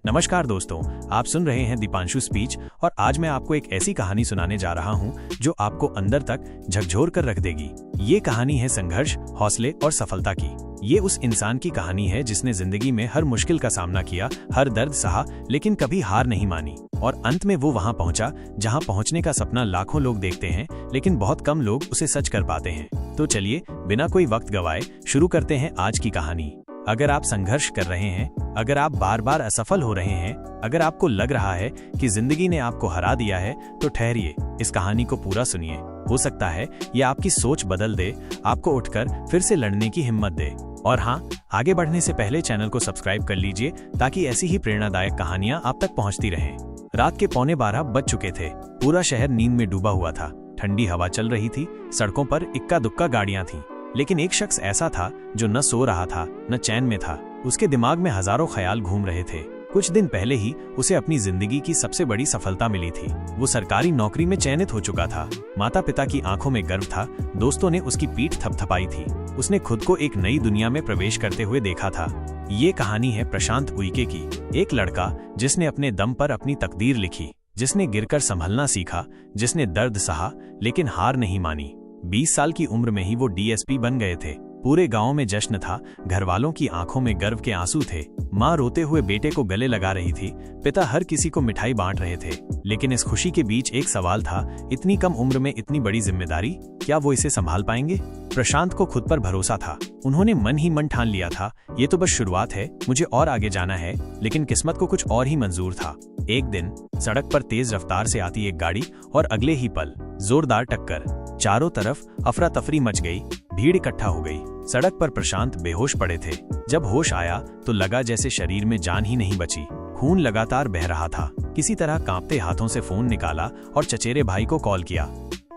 नमस्कार दोस्तों, आप सुन रहे हैं दीपांशु स्पीच और आज मैं आपको एक ऐसी कहानी सुनाने जा रहा हूं जो आपको अंदर तक झकझोर कर रख देगी। ये कहानी है संघर्ष, हौसले और सफलता की। ये उस इंसान की कहानी है जिसने जिंदगी में हर मुश्किल का सामना किया, हर दर्द सहा, लेकिन कभी हार नहीं मानी और अंत में वो वहां पहुंचा जहां पहुंचने का सपना लाखों लोग देखते हैं, लेकिन बहुत कम लोग उसे सच कर पाते हैं। तो चलिए बिना कोई वक्त गवाए शुरू करते हैं आज की कहानी। अगर आप संघर्ष कर रहे हैं, अगर आप बार बार असफल हो रहे हैं, अगर आपको लग रहा है कि जिंदगी ने आपको हरा दिया है, तो ठहरिए, इस कहानी को पूरा सुनिए। हो सकता है ये आपकी सोच बदल दे, आपको उठकर फिर से लड़ने की हिम्मत दे। और हाँ, आगे बढ़ने से पहले चैनल को सब्सक्राइब कर लीजिए ताकि ऐसी ही प्रेरणादायक कहानियां आप तक पहुंचती रहें। रात के 11:15 बज चुके थे। पूरा शहर नींद में डूबा हुआ था। ठंडी हवा चल रही थी, सड़कों पर इक्का दुक्का गाड़ियां थीं। लेकिन एक शख्स ऐसा था जो न सो रहा था, न चैन में था। उसके दिमाग में हजारों ख्याल घूम रहे थे। कुछ दिन पहले ही उसे अपनी जिंदगी की सबसे बड़ी सफलता मिली थी। वो सरकारी नौकरी में चयनित हो चुका था। माता पिता की आंखों में गर्व था, दोस्तों ने उसकी पीठ थपथपाई थी। उसने खुद को एक नई दुनिया में प्रवेश करते हुए देखा था। ये कहानी है प्रशांत उइके की, एक लड़का जिसने अपने दम पर अपनी तकदीर लिखी, जिसने गिरकर संभलना सीखा, जिसने दर्द सहा लेकिन हार नहीं मानी। 20 साल की उम्र में ही वो डीएसपी बन गए थे। पूरे गांव में जश्न था, घरवालों की आंखों में गर्व के आंसू थे। माँ रोते हुए बेटे को गले लगा रही थी, पिता हर किसी को मिठाई बांट रहे थे। लेकिन इस खुशी के बीच एक सवाल था, इतनी कम उम्र में इतनी बड़ी जिम्मेदारी, क्या वो इसे संभाल पाएंगे? प्रशांत को खुद पर भरोसा था। उन्होंने मन ही मन ठान लिया था, ये तो बस शुरुआत है, मुझे और आगे जाना है। लेकिन किस्मत को कुछ और ही मंजूर था। एक दिन सड़क पर तेज रफ्तार से आती एक गाड़ी और अगले ही पल जोरदार टक्कर। चारों तरफ अफरा तफरी मच गई, भीड़ इकट्ठा हो गई। सड़क पर प्रशांत बेहोश पड़े थे। जब होश आया तो लगा जैसे शरीर में जान ही नहीं बची। खून लगातार बह रहा था। किसी तरह कांपते हाथों से फोन निकाला और चचेरे भाई को कॉल किया।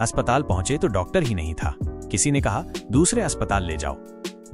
अस्पताल पहुंचे तो डॉक्टर ही नहीं था। किसी ने कहा दूसरे अस्पताल ले जाओ।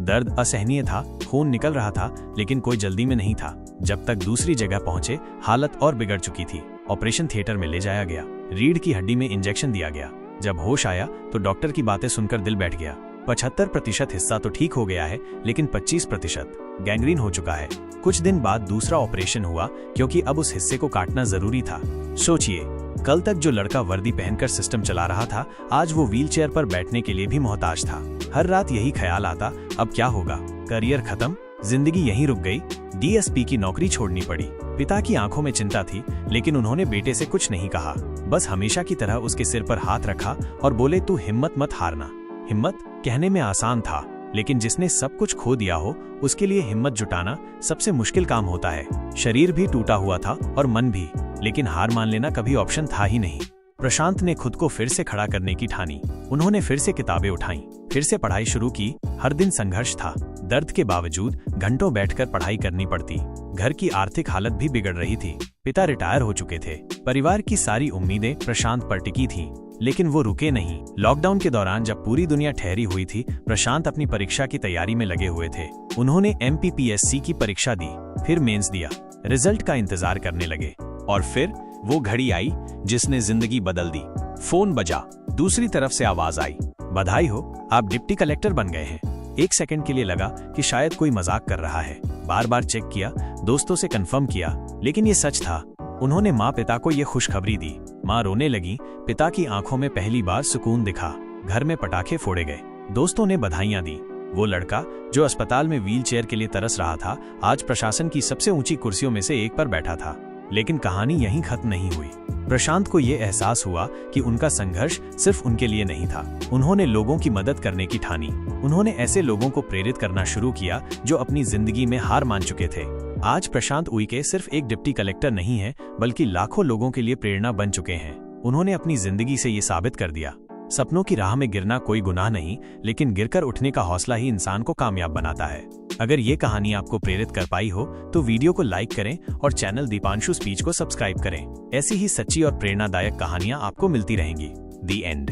दर्द असहनीय था, खून निकल रहा था, लेकिन कोई जल्दी में नहीं था। जब तक दूसरी जगह पहुंचे हालत और बिगड़ चुकी थी। ऑपरेशन थिएटर में ले जाया गया। रीढ़ की हड्डी में इंजेक्शन दिया गया। जब होश आया तो डॉक्टर की बातें सुनकर दिल बैठ गया। 75% हिस्सा तो ठीक हो गया है, लेकिन 25% गैंग्रीन हो चुका है। कुछ दिन बाद दूसरा ऑपरेशन हुआ, क्योंकि अब उस हिस्से को काटना जरूरी था। सोचिए, कल तक जो लड़का वर्दी पहनकर सिस्टम चला रहा था, आज वो व्हीलचेयर पर बैठने के लिए भी मोहताज था। हर रात यही ख्याल आता, अब क्या होगा? करियर खत्म, जिंदगी यहीं रुक गई। डीएसपी की नौकरी छोड़नी पड़ी। पिता की आंखों में चिंता थी, लेकिन उन्होंने बेटे से कुछ नहीं कहा। बस हमेशा की तरह उसके सिर पर हाथ रखा और बोले, तू हिम्मत मत हारना। हिम्मत कहने में आसान था, लेकिन जिसने सब कुछ खो दिया हो उसके लिए हिम्मत जुटाना सबसे मुश्किल काम होता है। शरीर भी टूटा हुआ था और मन भी, लेकिन हार मान लेना कभी ऑप्शन था ही नहीं। प्रशांत ने खुद को फिर से खड़ा करने की ठानी। उन्होंने फिर से किताबें उठाईं, फिर से पढ़ाई शुरू की। हर दिन संघर्ष था। दर्द के बावजूद घंटों बैठकर पढ़ाई करनी पड़ती। घर की आर्थिक हालत भी बिगड़ रही थी। पिता रिटायर हो चुके थे। परिवार की सारी उम्मीदें प्रशांत पर टिकी थीं, लेकिन वो रुके नहीं। लॉकडाउन के दौरान जब पूरी दुनिया ठहरी हुई थी, प्रशांत अपनी परीक्षा की तैयारी में लगे हुए थे। उन्होंने MPPSC की परीक्षा दी, फिर मेंस दिया। रिजल्ट का इंतजार करने लगे और फिर वो घड़ी आई जिसने जिंदगी बदल दी। फोन बजा, दूसरी तरफ से आवाज आई, बधाई हो, आप डिप्टी कलेक्टर बन गए हैं। एक सेकंड के लिए लगा कि शायद कोई मजाक कर रहा है। बार बार चेक किया, दोस्तों से कंफर्म किया, लेकिन ये सच था। उन्होंने माँ पिता को ये खुशखबरी दी। माँ रोने लगी, पिता की आंखों में पहली बार सुकून दिखा। घर में पटाखे फोड़े गए, दोस्तों ने बधाइयां दी। वो लड़का जो अस्पताल में व्हीलचेयर के लिए तरस रहा था, आज प्रशासन की सबसे ऊंची कुर्सियों में से एक पर बैठा था। लेकिन कहानी यहीं खत्म नहीं हुई। प्रशांत को ये एहसास हुआ कि उनका संघर्ष सिर्फ उनके लिए नहीं था। उन्होंने लोगों की मदद करने की ठानी। उन्होंने ऐसे लोगों को प्रेरित करना शुरू किया जो अपनी जिंदगी में हार मान चुके थे। आज प्रशांत उइके सिर्फ एक डिप्टी कलेक्टर नहीं है, बल्कि लाखों लोगों के लिए प्रेरणा बन चुके हैं। उन्होंने अपनी जिंदगी से ये साबित कर दिया, सपनों की राह में गिरना कोई गुनाह नहीं, लेकिन गिरकर उठने का हौसला ही इंसान को कामयाब बनाता है। अगर ये कहानी आपको प्रेरित कर पाई हो तो वीडियो को लाइक करें और चैनल दीपांशु स्पीच को सब्सक्राइब करें। ऐसी ही सच्ची और प्रेरणादायक कहानियां आपको मिलती रहेंगी। दी एंड।